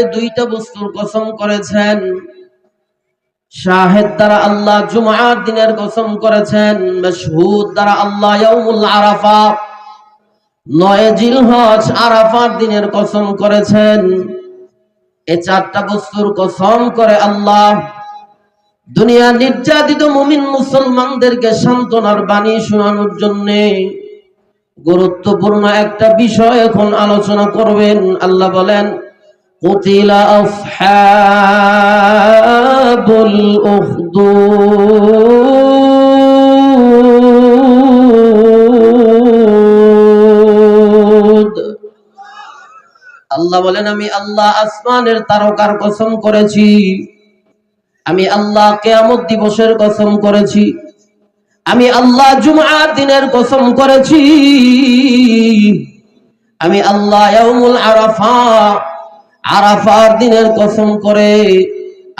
আয়াতে দুইটা বস্তুর কসম করেছেন। শাহেদ দ্বারা আল্লাহ জুমার দিনের কসম করেছেন, মাশহুদ দ্বারা আল্লাহ ইয়াউমুল আরাফা 9 জিলহজ আরাফার দিনের কসম করেছেন। এই চারটা বস্তুর কসম করে আল্লাহ দুনিয়া নির্যাতিত মুমিন মুসলমানদেরকে সান্ত্বনার বাণী শোনানোর জন্য গুরুত্বপূর্ণ একটা বিষয় এখন আলোচনা করবেন। আল্লাহ বলেন, কুতিলা আসহাবুল উখদুদ। আল্লাহ বলেন, আমি আল্লাহ আসমানের তারকার কসম করেছি, আমি আল্লাহ কিয়ামত দিবসের কসম করেছি, আমি আল্লাহ জুমআর দিনের কসম করেছি, আমি আল্লাহ ইয়াউমুল আরাফা আরাফার দিনের কসম করে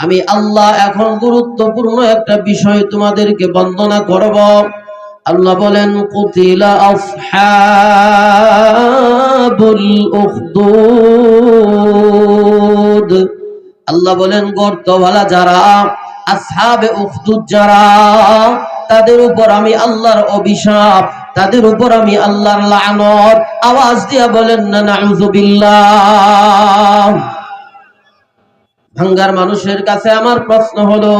আমি আল্লাহ এখন গুরুত্বপূর্ণ একটা বিষয় তোমাদেরকে বন্দনা করব। আল্লাহ বলেন, কুতিলা আসহাবুল উখদুদ। আল্লাহ বলেন, গর্তওয়ালা যারা, আসহাবে উখদুদ যারা, তাদের উপর আমি আল্লাহর অভিশাপ, তাদের উপর আমি আল্লাহর লানত। আওয়াজ দিয়া বলেন না নাউযুবিল্লাহ। ভাঙ্গার মানুষের কাছে আমার প্রশ্ন হলো,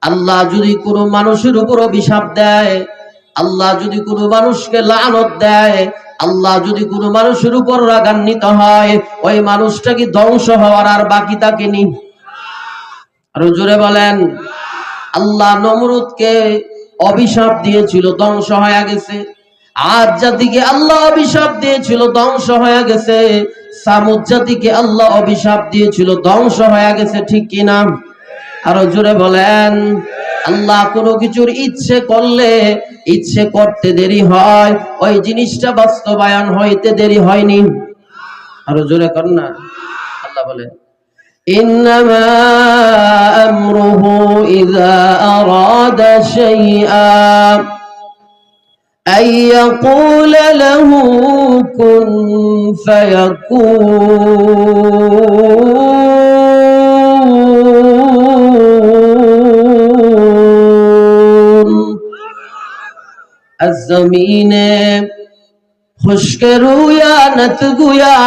আল্লাহ যদি কোনো মানুষের উপর অভিশাপ দেয়, আল্লাহ যদি কোনো মানুষকে লানত দেয়, আল্লাহ যদি কোনো মানুষের উপর রাগান্বিত হয়, ওই মানুষটা কি ধ্বংস হওয়ার আর বাকি থাকেনি? আরো জোরে বলেন। আল্লাহ নমরুদকে অভিশাপ দিয়েছিল, ধ্বংস হয়ে গেছে। আদ জাতিকে আল্লাহ অভিশাপ দিয়েছিল, ধ্বংস হয়ে গেছে। সামুদ জাতিকে আল্লাহ অভিশাপ দিয়েছিল, ধ্বংস হয়ে গেছে। ঠিক কিনা? আরো জোরে বলেন। আল্লাহ কোনো কিছুর ইচ্ছে করলে, ইচ্ছে করতে দেরি হয়, ওই জিনিসটা বাস্তবায়ন হইতে দেরি হয়নি। আরো জোরে কর না। আল্লাহ বলেন, ইন্নামা আমরুহু ইযা আরাদা শাইআ আইয়াকুলা লাহু কুন ফায়াকুন। আজ-জমিনে খুশক রুয়া নত গুয়া,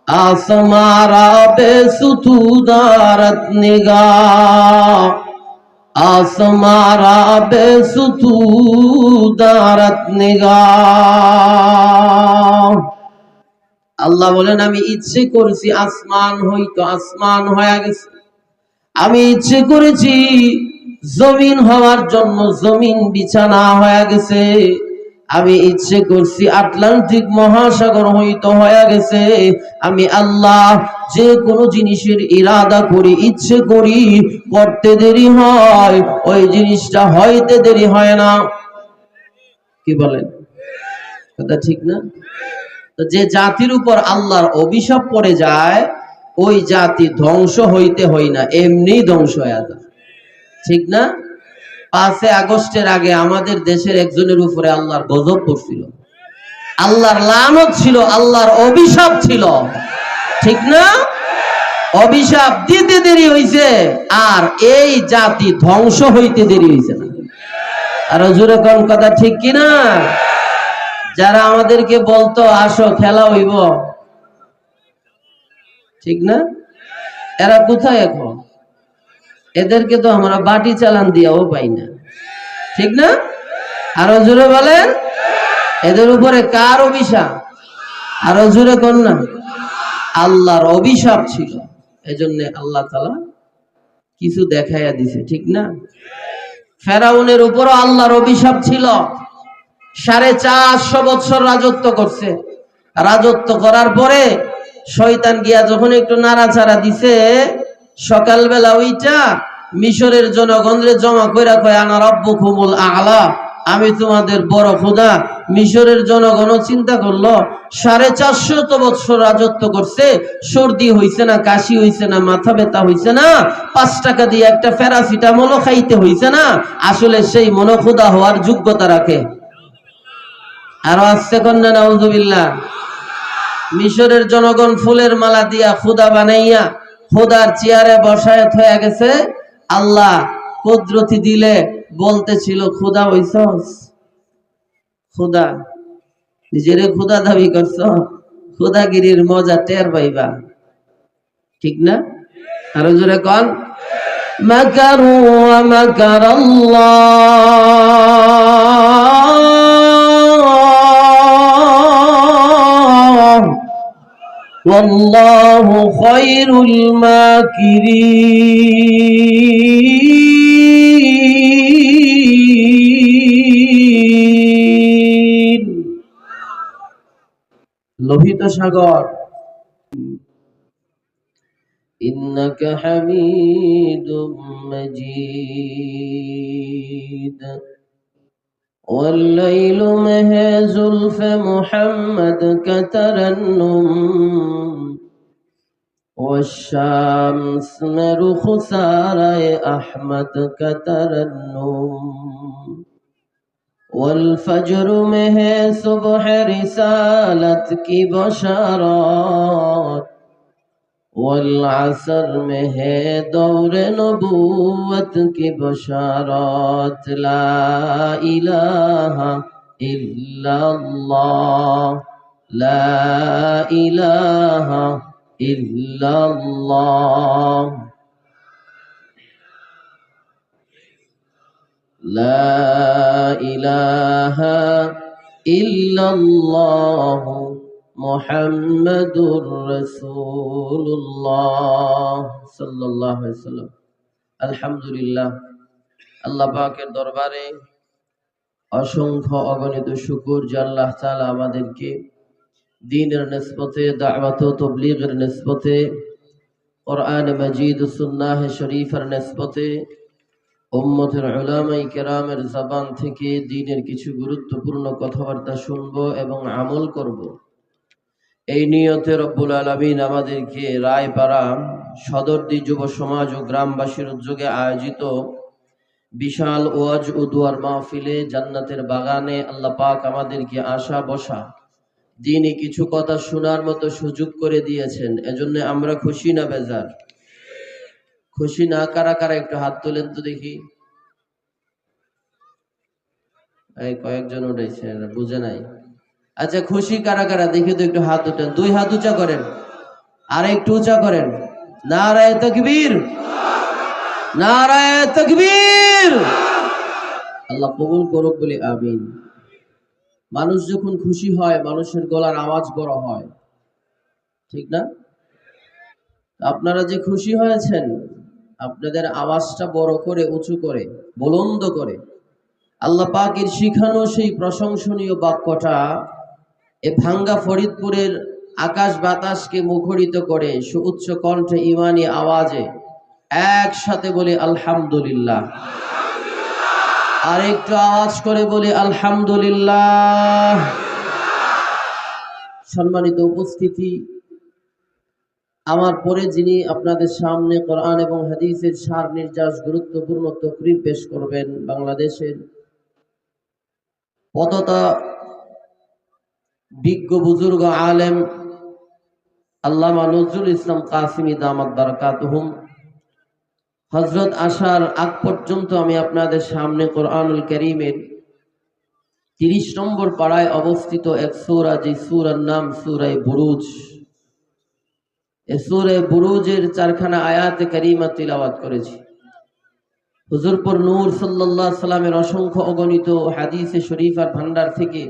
आसमारा बेसुतूदारत निगाह, आसमारा बेसुतूदारत निगाह। আল্লাহ বলেন, আমি ইচ্ছে করেছি আসমান হইতো, আসমান হয়ে গেছে। আমি ইচ্ছে করেছি জমিন হওয়ার জন্য জমিন বিছানা হয়ে গেছে। আমি ইচ্ছে করছি আটলান্টিক মহাসাগর হইতো হয়ে গেছে। আমি আল্লাহ যে কোনো জিনিসের ইরাদা করি, ইচ্ছে করি, করতে দেরি হয়, ওই জিনিসটা হইতে দেরি হয় না। কি বলেন? কথা ঠিক না? তো যে জাতির উপর আল্লাহর অভিশাপ পড়ে যায়, ওই জাতি ধ্বংস হইতে হয় না, এমনি ধ্বংস হয়ে যায়। ঠিক না? 5 আগস্টের আগে আমাদের দেশের একজনের উপরে আল্লাহর গজব পড়ছিল, আল্লাহর লানত ছিল, আল্লাহর অভিশাপ ছিল। ঠিক না? অভিশাপ দিতে দেরি হইছে, আর এই জাতি ধ্বংস হইতে দেরি হইছে না। আর জোরে কোন কথা ঠিক কিনা? যারা আমাদেরকে বলতো আসো খেলা হইব, ঠিক না, এরা কোথায় এখন? এদেরকে তো আমরা বাটি চালান দিয়াও পাই না। ঠিক না? আরো জোরে বলেন। এদের উপরে কার অভিশাপ? আরো জোরে কোন না। আল্লাহর অভিশাপ ছিল। এজন্য আল্লাহ তাআলা কিছু দেখাইয়া দিছে। ঠিক না? ফেরাউনের উপরও আল্লাহর অভিশাপ ছিল। 450 বছর রাজত্ব করছে। রাজত্ব করার পরে শয়তান গিয়া যখন একটু নাড়াচাড়া দিছে, সকালবেলা ওইটা মিশরের জনগণরে জমা কইরা কয়, আনা রাব্বুকুমুল আ'লা, আমি তোমাদের বড় খোদা। মিশরের জনগণ চিন্তা করলো, 450 বছর রাজত্ব করছে, সর্দি হইছে না, কাশি হইছে না, মাথা ব্যথা হইছে না, 5 টাকা দিয়ে একটা প্যারাসিটামল খাইতে হইছে না, আসলে সেই মনোখোদা হওয়ার যোগ্যতা রাখে। আরো আসছে কন্যা নাউজুবিল্লাহ। মিশরের জনগণ ফুলের মালা দিয়া খুদা বানাইয়া খুদার চেয়ারে বসায় হয়ে গেছে। আল্লাহ কুদরতি দিলে বলতেছিল খুদা হইছস, খুদা নিজেরে খুদা দাবি করছ, খুদাগিরির মজা টের পাইবা। ঠিক না? আরো জোরে কন। মাকারু ওয়া মাকারাল্লাহ ওয়াল্লাহু খায়রুল মাকিরিন। লোহিত সাগর। ইন্নাকা হামিদুম মাজিদ والليل مه زلف محمد كترنم والشمس مرخ ساري أحمد كترنم والفجر مه صبح رسالت کی بشارات والعصر में है दौर नबूवत की बशारत ला इलाहा इल्लल्लाह ला इलाहा इल्लल्लाह ला इलाहा इल्लल्लाह মুহাম্মাদুর রাসূলুল্লাহ সাল্লাল্লাহু আলাইহি ওয়াসাল্লাম। আলহামদুলিল্লাহ, আল্লাহ পাকের দরবারে অসংখ্য অগণিত শুকর যে আল্লাহ তাআলা আমাদেরকে দ্বীনের নিসবতে, দাওয়াত ও তাবলীগের নিসবতে, কোরআন মাজিদ ও সুন্নাহ শরীফের নিসবতে উম্মতের উলামায়ে কেরামের জবান থেকে দ্বীনের কিছু গুরুত্বপূর্ণ কথাবার্তা শুনবো এবং আমল করব, এই নিয়তে রব্বুল আলামিন আমাদেরকে রায়পাড়া সদরদি যুব সমাজ ও গ্রামবাসীর উদ্যোগে আয়োজিত বিশাল ওয়াজ ও দুয়ার মাহফিলে জান্নাতের বাগানে আল্লাহ পাক আমাদেরকে আসা বসা দ্বীনি কিছু কথা শোনার মতো সুযোগ করে দিয়েছেন। এজন্য আমরা খুশি না বেজার? খুশি না? কারা কারা একটু হাত তোলেন তো দেখি। এই কয়েকজন উঠেছে, বুঝে নাই। আচ্ছা, খুশি কারা কারা দেখি তো একটু হাত উঠান। দুই হাত উঁচা করেন, আর একটু উঁচা করেন। নারায়ে তাকবীর, নারায়ে তাকবীর। আল্লাহ কবুল করুক বলি আমিন। মানুষ যখন খুশি হয় মানুষের গলার আওয়াজ বড় হয়, ঠিক না? আপনারা যে খুশি হয়েছেন আপনাদের আওয়াজটা বড় করে, উঁচু করে, বুলন্দ করে আল্লাহ পাকের শিখানো সেই প্রশংসনীয় বাক্যটা এ ভাঙ্গা ফরিদপুরের আকাশ বাতাসকে মুখরিত করে সুউচ্চ কণ্ঠে ইমানি আওয়াজে একসাথে বলি আলহামদুলিল্লাহ। আর একটু আওয়াজ করে বলি আলহামদুলিল্লাহ। সম্মানিত উপস্থিতি, আমার পরে যিনি আপনাদের সামনে কোরআন এবং হাদিসের সার নির্যাস গুরুত্বপূর্ণ তকরির পেশ করবেন, বাংলাদেশের পততা বিজ্ঞ বুজুর্গ আলেম আল্লামা নজরুল ইসলাম কাসিমি দামাত বারাকাতুহুম, হযরত আসার আগ পর্যন্ত আমি আপনাদের সামনে কোরআনুল কারীমের 30 নম্বর পাড়ায় অবস্থিত এক সূরা, যে সূরার নাম সূরা বুরুজ। এই সূরা বুরুজের 4খানা আয়াতে কারীমা তিলাওয়াত করেছি। হুজুরপুর নূর সাল্লাল্লাহু আলাইহি সাল্লামের অসংখ্য অগণিত হাদিসে শরীফার ভান্ডার থেকে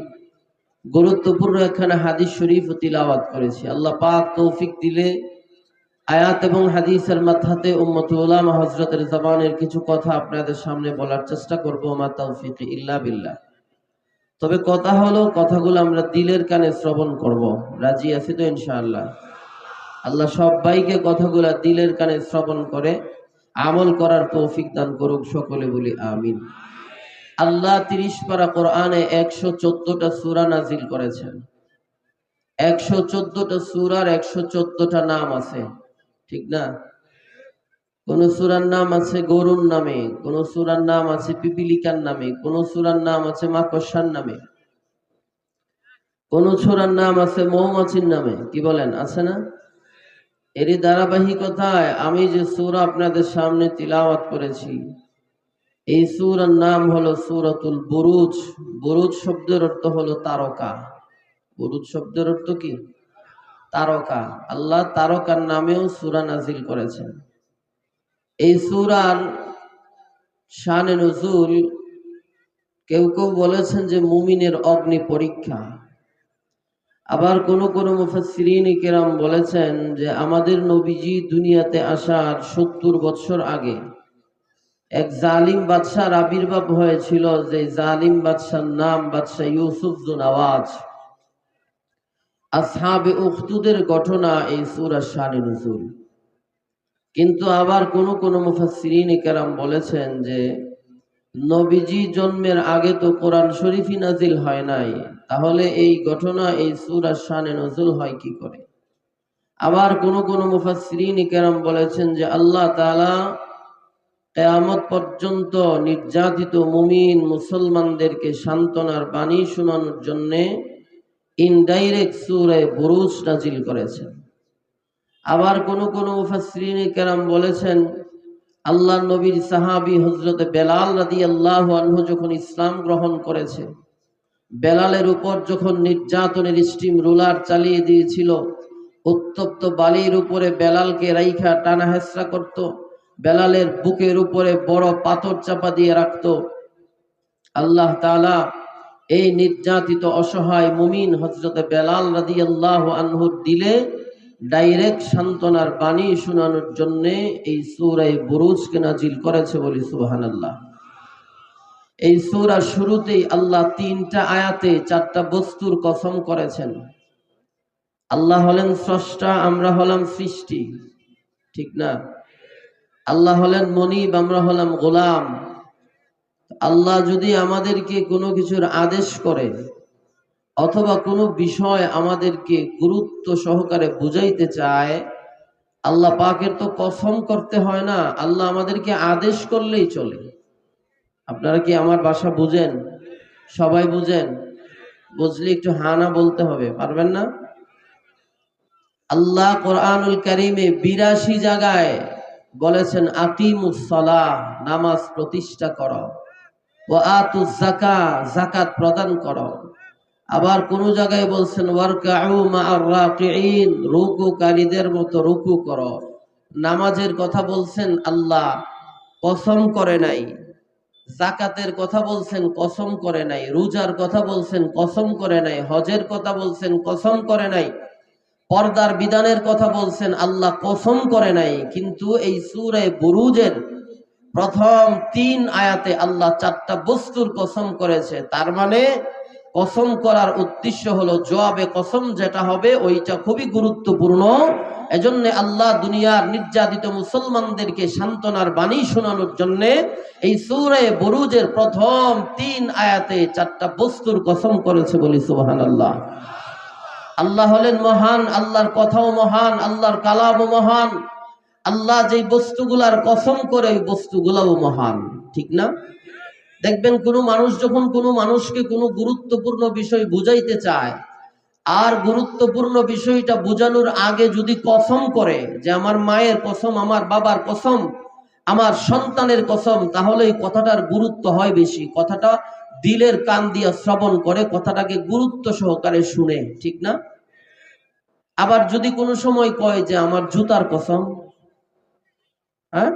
গুরুত্বপূর্ণ একখানা হাদিস শরীফ তিলাওয়াত করেছি। আল্লাহ পাক তৌফিক দিলে আয়াত এবং হাদিসের মাথাতে উম্মত উলামা হযরতের জবানের কিছু কথা আপনাদের সামনে বলার চেষ্টা করব। মা তৌফিক ইল্লা বিল্লাহ। তবে কথা হলো, কথাগুলো আমরা দিলের কানে শ্রবণ করব। রাজি আছি তো ইনশাআল্লাহ? আল্লাহ সবাইকে কথাগুলো দিলের কানে শ্রবণ করে আমল করার তৌফিক দান করুক, সকলে বলি আমিন। আল্লাহ 30 পারা কোরআনে 114টা সূরা নাজিল করেছেন। 114টা সূরার 114টা নাম আছে, ঠিক না? কোন সূরার নাম আছে গরুর নামে, কোন সূরার নাম আছে পিপিলিকার নামে, কোন সূরার নাম আছে মাকড়সার নামে। কোন সূরার নাম আছে মৌমাছির নামে? কি বলেন, আছে না? এরই ধারাবাহিকতায় আমি যে সূরা আপনাদের সামনে তিলাওয়াত করেছি, এই সূরার নাম হলো সূরাতুল বুরুজ। বুরুজ শব্দের অর্থ হলো তারকা। বুরুজ শব্দের অর্থ কি? তারকা। আল্লাহ তারকার নামেও সূরা নাজিল করেছেন। এই সূরার শানে নুজুল, কেউ কেউ বলেছেন যে মুমিনের অগ্নি পরীক্ষা। আবার কোন কোন মুফাসসিরিন কিরাম বলেছেন যে আমাদের নবীজি দুনিয়াতে আসার 70 বছর আগে এক জালিম বাদশার আবির্ভাব হয়েছিল, যে জালিম বাদশার নাম বাদশাহ ইউসুফ যুন আওয়াজ। আসহাবে উখদুদের ঘটনা এই সূরার শানে নুজুল। কিন্তু আবার কোন কোন মুফাসসিরিন কিরাম বলেছেন যে নবীজি জন্মের আগে তো কোরআন শরীফই নাজিল হয় নাই, তাহলে এই ঘটনা এই সূরার শানে নজুল হয় কি করে? আবার কোন কোন মুফাসসিরিন কেরাম বলেছেন যে আল্লাহ তাআলা কিয়ামত পর্যন্ত নির্যাতিত মুমিন মুসলমানদেরকে সান্ত্বনার বাণী শোনানোর জন্য ইনডাইরেক্ট সূরা বুরুজ নাজিল করেছেন। আবার কোন কোন মুফাসসিরিন কেরাম বলেছেন আল্লাহর নবীর সাহাবী হযরত বেলাল রাদিয়াল্লাহু আনহু যখন ইসলাম গ্রহণ করেছে, বেলালের উপর যখন নির্যাতনের স্টিম রুলার চালিয়ে দিয়েছিল, উত্তপ্ত বালির উপরে বেলালকে রাইখা টানা হেঁচড়া করত, বেলালের বুকের উপরে বড় পাথর চাপা দিয়ে রাখত, আল্লাহ তাআলা এই নির্যাতিত অসহায় মুমিন হযরত বেলাল রাদিয়াল্লাহু আনহুর দিলে ডাইরেক্ট সান্ত্বনার বাণী শোনানোর জন্য এই সূরা বুরুজকে নাজিল করেছে, বলি সুবহানাল্লাহ। এই সূরার শুরুতেই আল্লাহ 3টা আয়াতে 4টা বস্তুর কসম করেছেন। আল্লাহ হলেন স্রষ্টা, আমরা হলাম সৃষ্টি, ঠিক না? আল্লাহ হলেন মনিব, আমরা হলাম গোলাম। আল্লাহ যদি আমাদেরকে কোনো কিছুর আদেশ করে অথবা কোনো বিষয় আমাদেরকে গুরুত্ব সহকারে বুঝাইতে চায়, আল্লাহ পাকের তো কসম করতে হয় না, আল্লাহ আমাদেরকে আদেশ করলেই চলে। আপনারা কি আমার ভাষা বুঝেন? সবাই বুঝেন? বুঝলে একটু হানা বলতে হবে, পারবেন না? আল্লাহ কোরআনুল কারীমে 82 জায়গায় বলেছেন আকিমুস সালাহ, নামাজ প্রতিষ্ঠা করো, ওয়া আতুজ যাকাত, যাকাত প্রদান করো। আবার কোন জায়গায় বলছেন ওয়ারকাউ মা'আর রাকিঈন, রুকুকারীদের মতো রুকু করো। নামাজের কথা বলছেন আল্লাহ, কসম করে নাই। যাকাতের কথা বলছেন, কসম করে নাই। রোজার কথা বলছেন, কসম করে নাই। হজের কথা বলছেন, কসম করে নাই। পর্দার বিধানের কথা বলছেন, আল্লাহ কসম করে নাই। কিন্তু এই সূরা বুরুজের প্রথম 3 আয়াতে আল্লাহ 4টা বস্তুর কসম করেছে। তার মানে কসম করার উদ্দেশ্য হলো জবাবে কসম যেটা হবে ওইটা খুবই গুরুত্বপূর্ণ। এজন্য আল্লাহ দুনিয়ার নির্যাতিত মুসলমানদেরকে সান্ত্বনার বাণী শোনানোর জন্য এই সূরা বুরুজের প্রথম 3 আয়াতে 4টা বস্তুর কসম করেছে, বলি সুবহানাল্লাহ। আল্লাহ হলেন মহান, আল্লাহর কথাও মহান, আল্লাহর কালামও মহান। আল্লাহ যেই বস্তুগুলার কসম করে ওই বস্তুগুলাও মহান, ঠিক না? দেখবেন কোনো মানুষ যখন কোনো মানুষকে কোনো গুরুত্বপূর্ণ বিষয় বুঝাইতে চায়, আর গুরুত্বপূর্ণ বিষয়টা বোঝানোর আগে যদি কসম করে যে আমার মায়ের কসম, আমার বাবার কসম, আমার সন্তানের কসম, তাহলে এই কথাটার গুরুত্ব হয় বেশি। কথাটা দিলের কান দিয়ে শ্রবণ করে, কথাটাকে গুরুত্ব সহকারে শুনে, ঠিক না? আবার যদি কোনো সময় কয় যে আমার জুতার কসম, হ্যাঁ,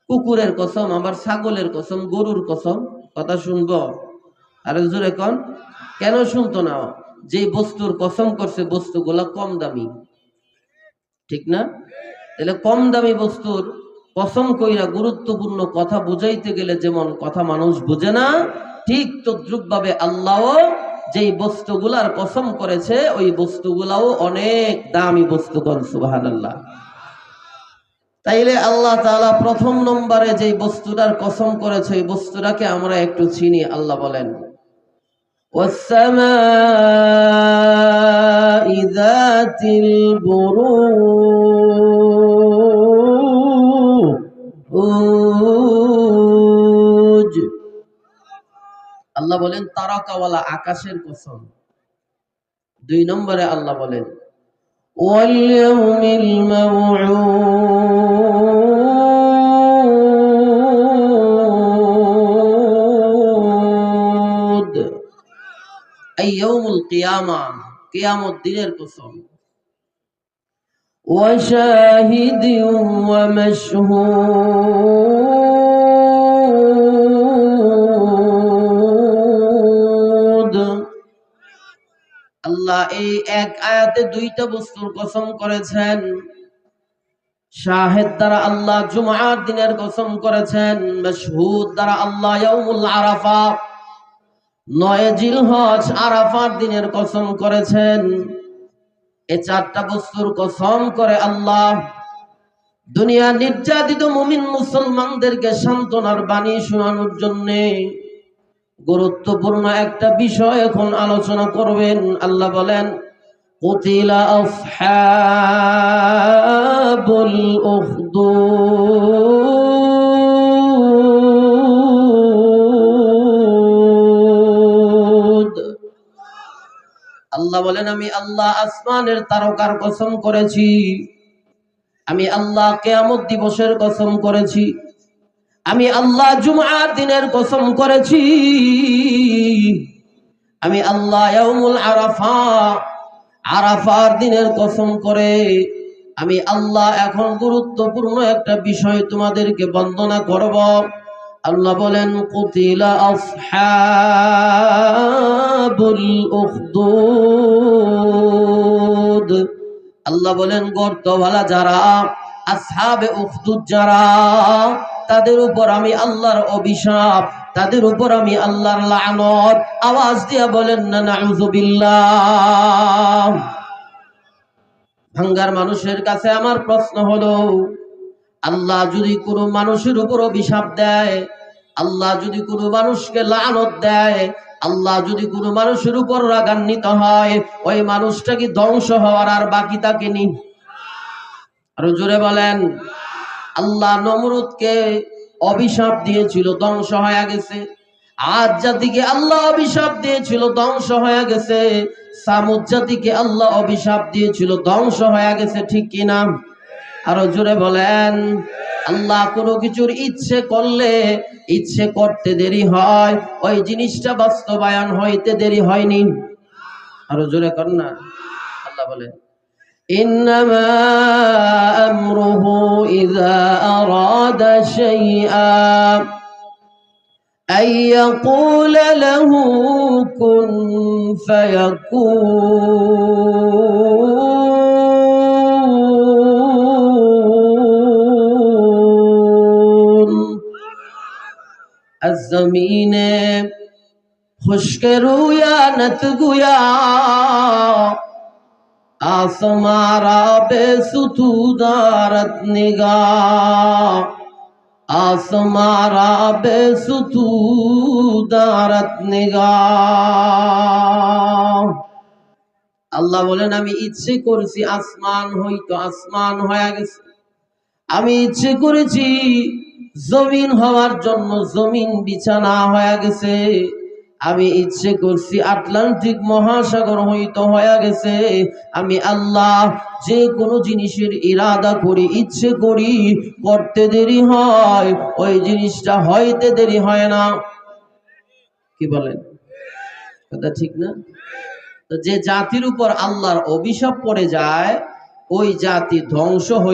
কুকুরের কসম, আমার ছাগলের কসম, গরুর কসম, কথা শুনবো? আরে জোরে কোন, কেন শুনতো না? যে বস্তুর কসম করছে বস্তুগুলা কম দামি, ঠিক না? তাহলে কম দামি বস্তুর কসম কইরা গুরুত্বপূর্ণ কথা বুঝাইতে গেলে যেমন কথা মানুষ বুঝে না, ঠিক তদ্রুপ ভাবে আল্লাহও যেই বস্তুগুলার কসম করেছে ওই বস্তুগুলাও অনেক দামি বস্তু। কোন সুবহানাল্লাহ। তাইলে আল্লাহ তাআলা প্রথম নম্বরে যেই বস্তুটার কসম করেছে ওই বস্তুটাকে আমরা একটু চিনি। আল্লাহ বলেন والسماء ذات البروج। আল্লাহ বলেন তারকাওয়ালা আকাশের কসম। দুই নম্বরে আল্লাহ বলেন ওয়াল ইয়াউমিল মাউউদ, এই ইয়াউমুল কিয়ামা, কিয়ামত দিনের কসম। ওয়া শাহিদিন ওয়া মাশহুদ। আল্লাহ এই এক আয়াতে দুইটা বস্তুর কসম করেছেন। শাহেদ দ্বারা আল্লাহ জুমআর দিনের কসম করেছেন, মাশহুদ দ্বারা আল্লাহ ইয়াউমুল আরাফা 9 জিলহজ আরাফার দিনের কসম করেছেন। এই চারটা বস্তুর কসম করে আল্লাহ দুনিয়া নির্যাতিত মুমিন মুসলমানদেরকে সান্ত্বনার বাণী শোনানোর জন্য গুরুত্বপূর্ণ একটা বিষয় এখন আলোচনা করবেন। আল্লাহ বলেন কুতিলা আসহাবুল উখদুদ। আল্লাহ বলেন আমি আল্লাহ আসমানের তারকার কসম করেছি, আমি আল্লাহ কিয়ামত দিবসের কসম করেছি, আমি আল্লাহ জুমআর দিনের কসম করেছি, আমি আল্লাহ ইয়াউমুল আরাফা আরাফার দিনের কসম করে আমি আল্লাহ এখন গুরুত্বপূর্ণ একটা বিষয় তোমাদেরকে বন্দনা করব। আল্লাহ বলেন কুতিলা আসহাবুল উখদুদ। আল্লাহ বলেন গর্তওয়ালা যারা, আসহাবে উখদুদ যারা, তাদের উপর আমি আল্লাহর অভিশাপ, তাদের উপর আমি আল্লাহর লানত। আওয়াজ দিয়া বলেন না নাউযুবিল্লাহ। ভাঙ্গার মানুষের কাছে আমার প্রশ্ন হলো, আল্লাহ যদি কোনো মানুষের উপর অভিশাপ দেয়, আল্লাহ যদি কোনো মানুষকে লানত দেয়, আল্লাহ যদি কোনো মানুষের উপর রাগান্বিত হয়, ওই মানুষটা কি ধ্বংস হওয়ার আর বাকি থাকেনি? আরো জোরে বলেন। আল্লাহ নমরুদকে অভিশাপ দিয়েছিল, ধ্বংস হয়ে গেছে। আদ জাতিকে আল্লাহ অভিশাপ দিয়েছিল, ধ্বংস হয়ে গেছে। সামুদ জাতিকে আল্লাহ অভিশাপ দিয়েছিল, ধ্বংস হয়ে গেছে। ঠিক কিনা? আরো জোরে বলেন। আল্লাহ কোনো কিছুর ইচ্ছে করলে, ইচ্ছে করতে দেরি হয়, ওই জিনিসটা বাস্তবায়ন হইতে দেরি হয়নি। আরো জোরে কর না। আল্লাহ বলেন ইন্নামা আমরুহু ইযা আরাদা শাইআ আইয়াকুলা লাহু কুন ফায়াকুন। আজ-জমিনে खुश्क रूया नत गुया आसमारा बेसुतूदारत निगाह, आसमारा बेसुतूदारत निगाह। আল্লাহ বলেন আমি ইচ্ছে করেছি আসমান হইতো আসমান হয়ে গেছে, আমি ইচ্ছে করেছি জমিন হওয়ার জন্য জমিন বিছানা হয়ে গেছে, আমি ইচ্ছে করছি আটলান্টিক মহাসাগর হইতো হয়ে গেছে। আমি আল্লাহ যে কোনো জিনিসের ইরাদা করি, ইচ্ছে করি, করতে দেরি হয়, ওই জিনিসটা হইতে দেরি হয় না। কি বলেন? কথা ঠিক না? তো যে জাতির উপর আল্লাহর অভিশাপ পড়ে যায়, ওই জাতি ধ্বংস হয়ে